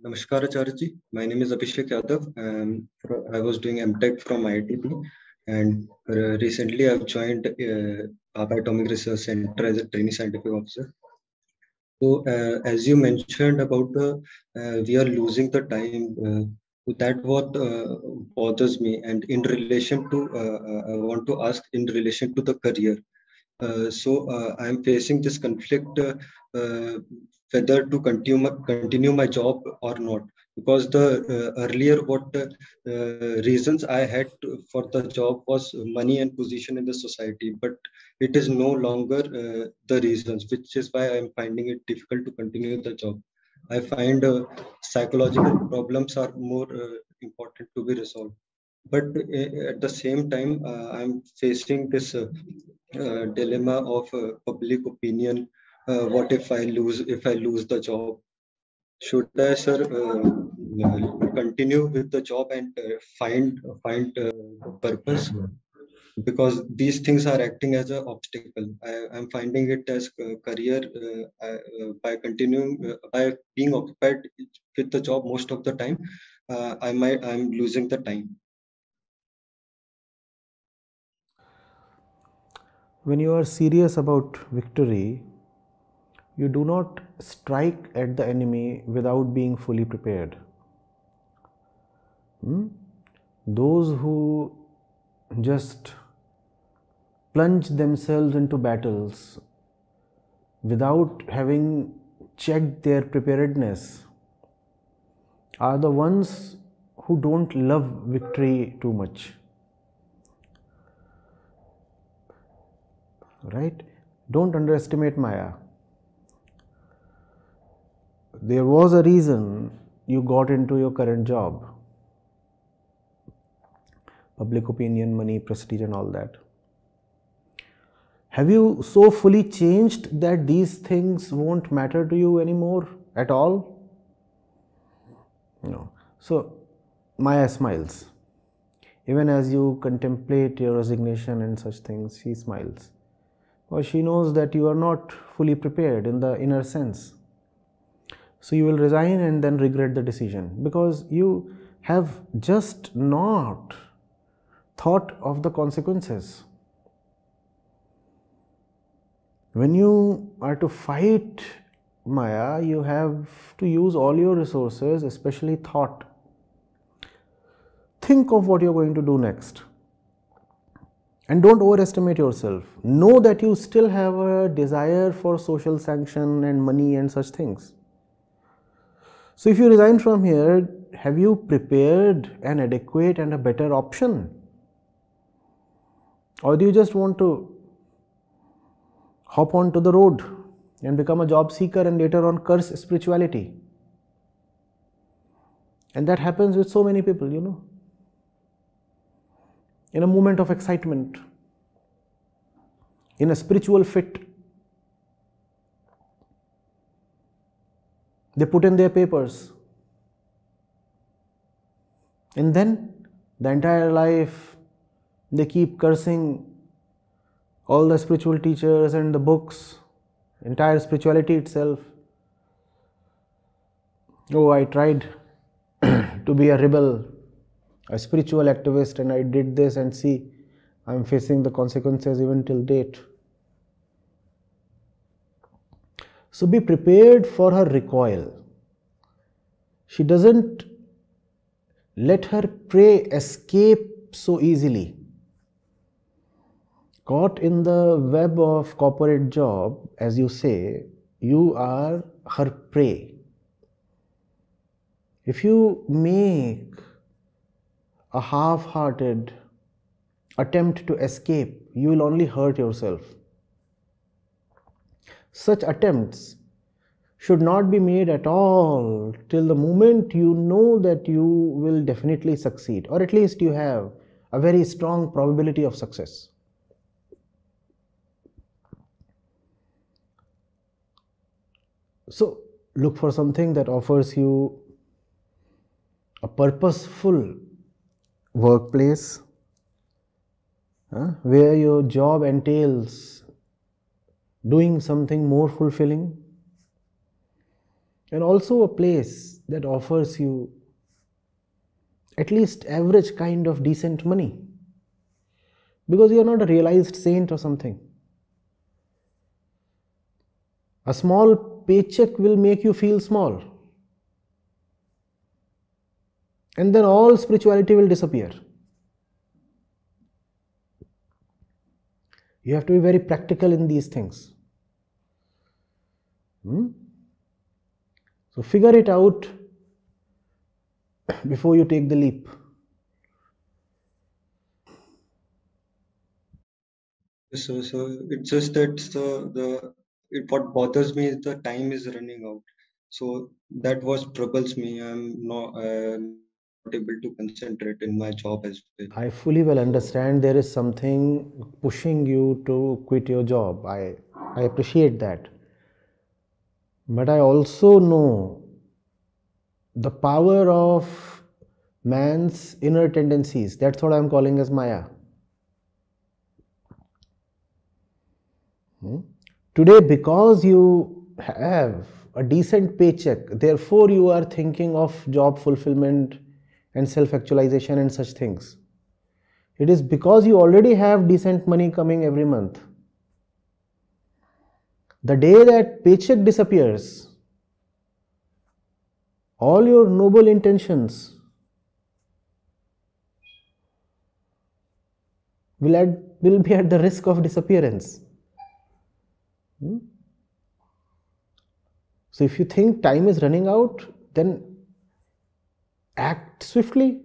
Namaskar Acharya ji. My name is Abhishek Yadav. I was doing MTech from IIT and recently I've joined Bhabha Atomic Research Center as a trainee scientific officer. So as you mentioned about the we are losing the time. That what bothers me, and in relation to I want to ask in relation to the career. I'm facing this conflict whether to continue my job or not, because the earlier what reasons I had for the job was money and position in the society, but it is no longer the reasons, which is why I am finding it difficult to continue the job. I find psychological problems are more important to be resolved, but at the same time I'm facing this dilemma of public opinion. What if I lose the job? Should I, sir, continue with the job and find purpose? Because these things are acting as an obstacle. I'm finding it as a career by continuing by being occupied with the job most of the time. I'm losing the time. When you are serious about victory, you do not strike at the enemy without being fully prepared. Those who just plunge themselves into battles without having checked their preparedness are the ones who don't love victory too much. Right? Don't underestimate Maya. There was a reason you got into your current job. Public opinion, money, prestige and all that. Have you so fully changed that these things won't matter to you anymore at all? No. So Maya smiles. Even as you contemplate your resignation and such things, she smiles. Or she knows that you are not fully prepared in the inner sense. So you will resign and then regret the decision, because you have just not thought of the consequences. When you are to fight Maya, you have to use all your resources, especially thought. Think of what you're going to do next. And don't overestimate yourself. Know that you still have a desire for social sanction and money and such things. So if you resign from here, have you prepared an adequate and a better option? Or do you just want to hop onto the road and become a job seeker and later on curse spirituality? And that happens with so many people, you know. In a moment of excitement, in a spiritual fit, they put in their papers, and then the entire life they keep cursing all the spiritual teachers and the books, entire spirituality itself. Oh, I tried to be a rebel, a spiritual activist, and I did this, and see, I'm facing the consequences even till date. So be prepared for her recoil. She doesn't let her prey escape so easily. Caught in the web of corporate job, as you say, you are her prey. If you make a half-hearted attempt to escape, you will only hurt yourself. Such attempts should not be made at all till the moment you know that you will definitely succeed, or at least you have a very strong probability of success. So look for something that offers you a purposeful workplace, where your job entails doing something more fulfilling, and also a place that offers you at least average kind of decent money, because you are not a realized saint or something. A small paycheck will make you feel small, and then all spirituality will disappear. You have to be very practical in these things. So figure it out before you take the leap. So it's just that what bothers me is the time is running out. So that was troubles me. I'm not able to concentrate in my job as well. I fully well understand there is something pushing you to quit your job. I appreciate that. But I also know the power of man's inner tendencies. That's what I'm calling as Maya. Today, because you have a decent paycheck, therefore you are thinking of job fulfillment and self-actualization and such things. It is because you already have decent money coming every month. The day that paycheck disappears, all your noble intentions will be at the risk of disappearance. So if you think time is running out, then act swiftly.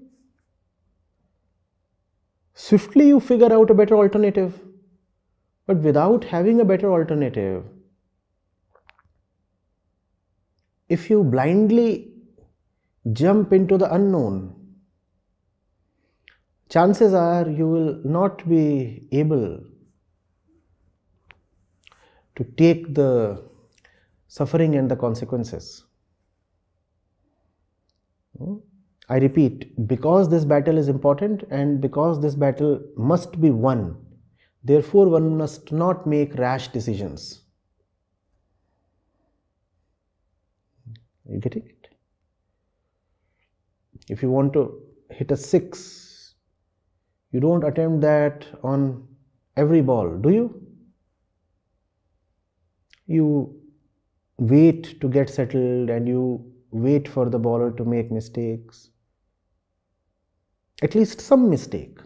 Swiftly you figure out a better alternative. But without having a better alternative, if you blindly jump into the unknown, chances are you will not be able to take the suffering and the consequences. I repeat, because this battle is important and because this battle must be won, therefore one must not make rash decisions. Are you getting it? If you want to hit a 6, you don't attempt that on every ball, do you? You wait to get settled and you wait for the bowler to make mistakes, at least some mistake.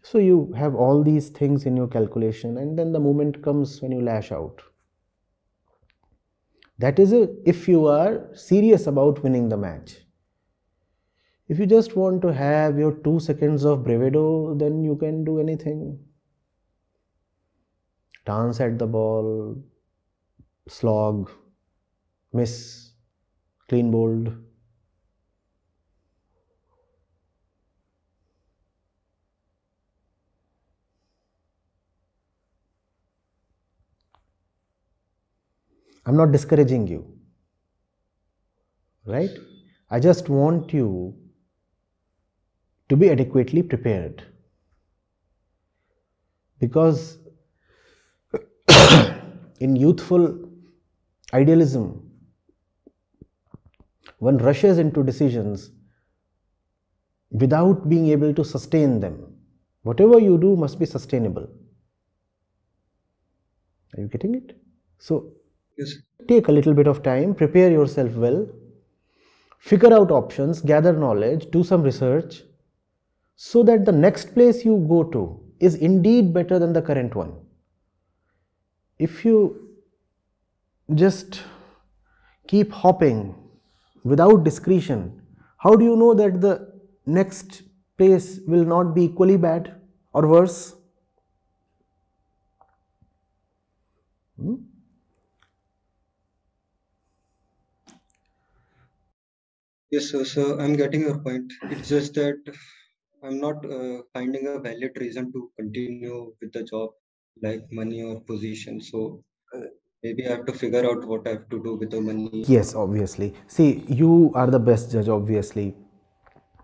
So you have all these things in your calculation, and then the moment comes when you lash out. That is if you are serious about winning the match. If you just want to have your 2 seconds of bravado, then you can do anything. Dance at the ball, slog, miss, clean bowled. I'm not discouraging you, right? I just want you to be adequately prepared, because in youthful idealism, one rushes into decisions without being able to sustain them. Whatever you do must be sustainable. Are you getting it? So, yes, take a little bit of time, prepare yourself well, figure out options, gather knowledge, do some research, so that the next place you go to is indeed better than the current one. If you just keep hopping without discretion, how do you know that the next place will not be equally bad or worse? Yes, so I'm getting your point. It's just that I'm not finding a valid reason to continue with the job, like money or position. So maybe I have to figure out what I have to do with the money. Yes, obviously. See, you are the best judge, obviously.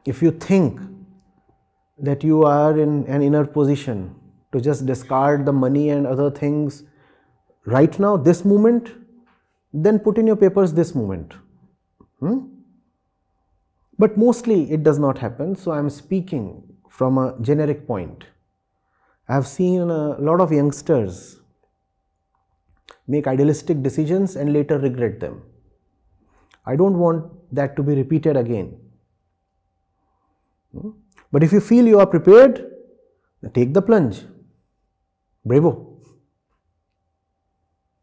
If you think that you are in an inner position to just discard the money and other things right now, this moment, then put in your papers this moment. But mostly it does not happen. So I am speaking from a generic point. I have seen a lot of youngsters make idealistic decisions and later regret them. I don't want that to be repeated again. But if you feel you are prepared, take the plunge. Bravo.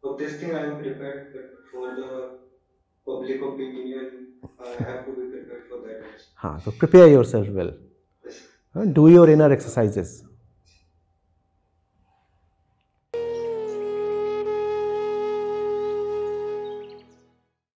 For this thing I am prepared, but for the public opinion, I have to be prepared for that also. So prepare yourself well. Yes. Do your inner exercises.